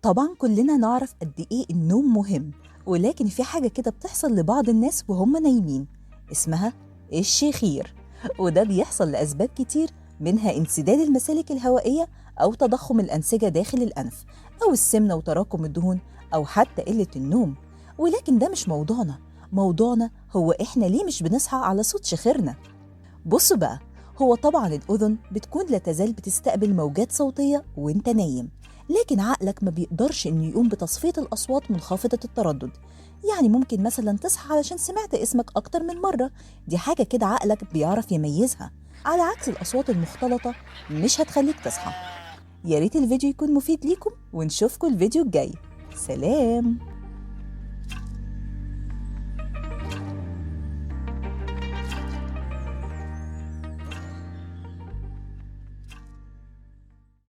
طبعا كلنا نعرف قد إيه النوم مهم، ولكن في حاجة كده بتحصل لبعض الناس وهم نايمين اسمها الشخير، وده بيحصل لأسباب كتير، منها انسداد المسالك الهوائية أو تضخم الأنسجة داخل الأنف أو السمنة وتراكم الدهون أو حتى قلة النوم. ولكن ده مش موضوعنا هو إحنا ليه مش بنصحى على صوت شخيرنا. بصوا بقى، هو طبعا الأذن بتكون لا تزال بتستقبل موجات صوتية وانت نايم، لكن عقلك ما بيقدرش انه يقوم بتصفية الأصوات منخفضة التردد. يعني ممكن مثلا تصحى علشان سمعت اسمك أكتر من مرة، دي حاجة كده عقلك بيعرف يميزها، على عكس الأصوات المختلطة مش هتخليك تصحى. يا ريت الفيديو يكون مفيد ليكم، ونشوفكم الفيديو الجاي. سلام.